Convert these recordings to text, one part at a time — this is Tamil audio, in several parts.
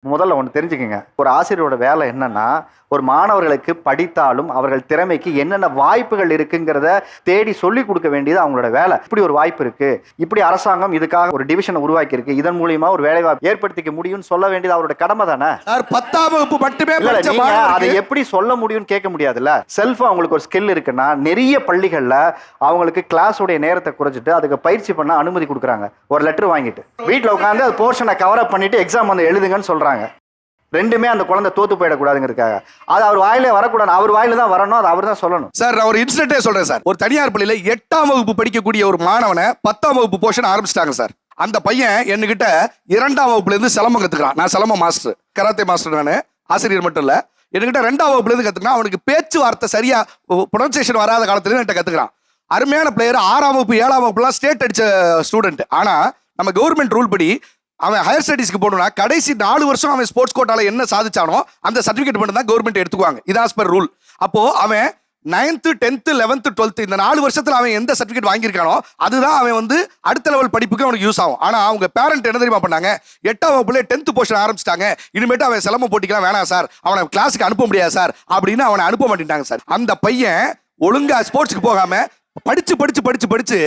முதல்ல ஒன்று தெரிஞ்சுக்கங்க, ஒரு ஆசிரியரோட வேலை என்னன்னா, ஒரு மாணவர்களுக்கு படித்தாலும் அவர்கள் திறமைக்கு என்னென்ன வாய்ப்புகள் இருக்குங்கிறத தேடி சொல்லி கொடுக்க வேண்டியது அவங்களோட வேலை. இப்படி ஒரு வாய்ப்பு இருக்கு, இப்படி அரசாங்கம் இதுக்காக ஒரு டிவிஷனை உருவாக்கி இருக்கு, இதன் மூலியமா ஒரு வேலை வாய்ப்பு ஏற்படுத்திக்க முடியும்னு சொல்ல வேண்டியது அவரோட கடமை தானே. 10ஆம் வகுப்பு மட்டுமே அதை எப்படி சொல்ல முடியும்னு கேட்க முடியாதுல்ல. செல்ஃபா அவங்களுக்கு ஒரு ஸ்கில் இருக்குன்னா நிறைய பள்ளிகள்ல அவங்களுக்கு கிளாஸோடைய நேரத்தை குறைச்சிட்டு அதுக்கு பயிற்சி பண்ண அனுமதி கொடுக்குறாங்க. ஒரு லெட்டர் வாங்கிட்டு வீட்டில் உட்காந்து அது போர்ஷனை கவர் அப் பண்ணிட்டு எக்ஸாம் வந்து எழுதுங்கன்னு சொல்றாங்க. ரெண்டுமே அந்த குழந்தை தோத்து போயிடக்கூடாதுங்கிறதுக்காக அது அவர் வாயிலே வரக்கூடாது, அவர் வாயில தான் வரணும், அது அவர் தான் சொல்லணும். சார் நான் ஒரு இன்சிடென்ட்டே சொல்றேன் சார். ஒரு தனியார் பள்ளியில 8ஆம் வகுப்பு படிக்கக்கூடிய ஒரு மாணவனை 10ஆம் வகுப்பு போர்ஷன் ஆரம்பிச்சிட்டாங்க சார். அந்த பையன் என்கிட்ட 2ஆம் வகுப்புல இருந்து சிலம்பம் கத்துக்கிறான். நான் சிலம்ப மாஸ்டர், கராத்தே மாஸ்டர். நான் ஆசிரியர் மட்டும் இல்ல, என்கிட்ட 2ஆம் வகுப்புல இருந்து கத்துக்கிறான். அவனுக்கு பேச்சுவார்த்தை சரியா ப்ரொனன்சியேஷன் வராத காலத்துல என்கிட்ட கத்துக்கிறான். அருமையான பிளேயர். 6ஆம் வகுப்பு 7ஆம் வகுப்புலாம் ஸ்டேட் அடிச்ச ஸ்டூடெண்ட். ஆனா நம்ம கவர்மெண்ட் ரூல் படி அவன் ஹையர் ஸ்டடீஸ்க்கு போகணும்னா கடைசி 4 வருஷம் அவன் ஸ்போர்ட்ஸ் கோட்டால என்ன சாதிச்சானோ அந்த சர்டிபிகேட் மட்டும் தான் கவர்மெண்ட் எடுத்துக்குவாங்க. இது ஆஸ் பர் ரூல். அப்போ அவன் 9th 10th 11th 12th இந்த 4 வருஷத்துல அவன் எந்த சர்டிபிகேட் வாங்கியிருக்கானோ அதுதான் அவன் வந்து அடுத்த லெவல் படிப்புக்கு அவனுக்கு யூஸ் ஆகும். ஆனா அவங்க பேரண்ட் என்ன தெரியுமா பண்ணாங்க, 8ஆம் வகுப்புல 10th போர்ஷன் ஆரம்பிச்சிட்டாங்க, இனிமேட்டு அவன் சிலம்பம் போட்டிக்கலாம் வேணாம் சார், அவனை கிளாஸுக்கு அனுப்ப முடியாது சார் அப்படின்னு அவனை அனுப்ப மாட்டேன்ட்டாங்க சார். அந்த பையன் ஒழுங்கா ஸ்போர்ட்ஸ்க்கு போகாம படிச்சு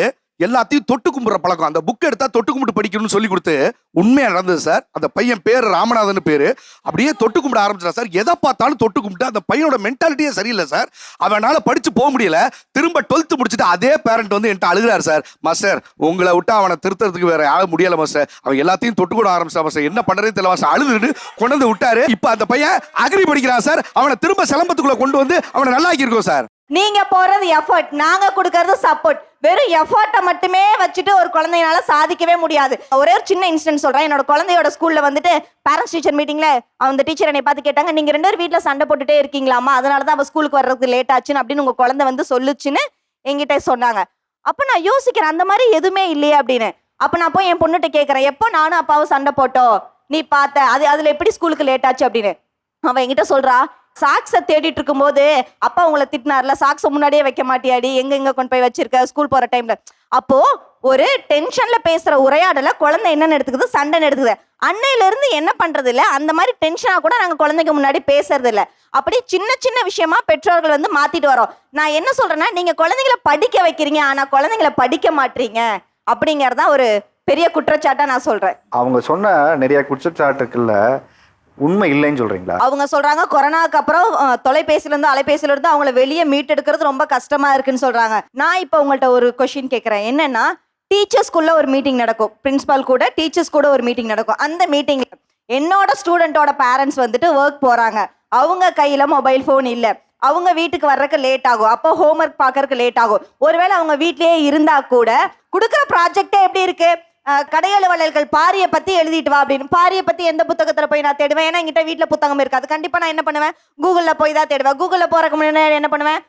எல்லாத்தையும் தொட்டு கும்பிடுற பழக்கம். அந்த புக் எடுத்தா தொட்டு கும்பிட்டு படிக்கணும்னு சொல்லி கொடுத்து உண்மையா நடந்தது சார். அந்த பையன் பேரு ராமநாதன் பேரு. அப்படியே தொட்டு கும்பிட ஆரம்பிச்சிட்டான் சார். எதை பார்த்தாலும் தொட்டு கும்பிட்டு அந்த பையனோட மென்டாலிட்டியே சரியில்லை சார். அவனால படிச்சு போக முடியல. திரும்ப 12th முடிச்சுட்டு அதே பேரண்ட் வந்து என்கிட்ட அழுகிறாரு சார், மாஸ்டர் உங்களை விட்டு அவனை திருத்துறதுக்கு வேற யாரும் முடியல மாஸ்டர், அவன் எல்லாத்தையும் தொட்டு கூட ஆரம்பிச்சா மாஸ்டர், என்ன பண்றதே தெரியல மாஸ்டர், அழுதுட்டு கொண்டு வந்து விட்டாரு. இப்ப அந்த பையன் அக்ரி படிக்கிறான் சார். அவனை திரும்ப சிலம்பத்துக்குள்ள கொண்டு வந்து அவனை நல்லாக்கி இருக்கோம் சார். நீங்க போறது எஃபர்ட், நாங்க கொடுக்கறது சப்போர்ட். வெறும் எஃபர்ட்டை மட்டுமே வச்சுட்டு ஒரு குழந்தைனால சாதிக்கவே முடியாது. ஒரே ஒரு சின்ன இன்சிடென்ட் சொல்றேன். என்னோட குழந்தையோட ஸ்கூல்ல வந்துட்டு பேரண்ட்ஸ் டீச்சர் மீட்டிங்ல அந்த டீச்சர் என்னை பார்த்து கேட்டாங்க, நீங்க 2 பேரும் வீட்டுல சண்டை போட்டுட்டே இருக்கீங்களாமா, அதனாலதான் அவ ஸ்கூலுக்கு வர்றதுக்கு லேட் ஆச்சுன்னு அப்படின்னு உங்க குழந்தை வந்து சொல்லுச்சுன்னு என்கிட்ட சொன்னாங்க. அப்ப நான் யோசிக்கிறேன், அந்த மாதிரி எதுவுமே இல்லையே அப்படின்னு. அப்ப நான் போய் என் பொண்ணுகிட்ட கேட்கறேன், எப்போ நானும் அப்பாவும் சண்டை போட்டோம் நீ பார்த்த, அதுல எப்படி ஸ்கூலுக்கு லேட் ஆச்சு அப்படின்னு. அவன் என்கிட்ட சொல்றா, சாக்ஸை தேடிட்டு இருக்கும் போது அப்பா உங்களை திட்டினார்ல, சாக்ஸை முன்னாடியே வைக்க மாட்டியாடி, எங்க கொண்டு போய் வச்சிருக்க ஸ்கூல் போற டைம்ல. அப்போ ஒரு டென்ஷன்ல பேசுற உரையாடல குழந்தை என்னன்னு எடுத்துக்குது, சண்டைன்னு எடுத்துக்குது. அன்னையில இருந்து என்ன பண்றது இல்ல, அந்த மாதிரி டென்ஷனா கூட நாங்க குழந்தைக்கு முன்னாடி பேசுறது இல்ல. அப்படி சின்ன விஷயமா பெற்றோர்கள் வந்து மாத்திட்டு வரோம். நான் என்ன சொல்றேன்னா, நீங்க குழந்தைங்களை படிக்க வைக்கிறீங்க, ஆனா குழந்தைங்களை படிக்க மாட்டீங்க அப்படிங்கறதா ஒரு பெரிய குற்றச்சாட்டா நான் சொல்றேன். அவங்க சொன்ன நிறைய குற்றச்சாட்டுக்குள்ள உண்மை இல்லைன்னு சொல்றீங்களா? அவங்க சொல்றாங்க கொரோனாக்கு அப்புறம் தொலைபேசியில இருந்து அவங்கள வெளியே மீட்டெடுக்கிறது ரொம்ப கஷ்டமா இருக்குன்னு சொல்றாங்க. நான் இப்ப உங்கள்ட்ட ஒரு கொஸ்டின் கேட்கிறேன். என்னன்னா, டீச்சர்ஸ்குள்ள ஒரு மீட்டிங் நடக்கும், பிரின்சிபால் கூட டீச்சர்ஸ் கூட ஒரு மீட்டிங் நடக்கும். அந்த மீட்டிங் என்னோட ஸ்டூடெண்டோட பேரண்ட்ஸ் வந்துட்டு ஒர்க் போறாங்க, அவங்க கையில மொபைல் போன் இல்ல, அவங்க வீட்டுக்கு வர்றதுக்கு லேட் ஆகும், அப்போ ஹோம்ஒர்க் பார்க்கறதுக்கு லேட் ஆகும். ஒருவேளை அவங்க வீட்லயே இருந்தா கூட கொடுக்குற ப்ராஜெக்டே எப்படி இருக்கு, கடையலுவலர்கள் பாரியை பத்தி எழுதிட்டு வா அப்படின்னு. பாரியை பத்தி எந்த புத்தகத்துல போய் நான் தேடுவேன், ஏன்னா என்கிட்ட வீட்டுல புத்தகம் இருக்காது. கண்டிப்பா நான் என்ன பண்ணுவேன், கூகுள்ல போய் தான் தேடுவேன். கூகுள்ல போறதுக்கு முன்னாடி என்ன பண்ணுவேன்,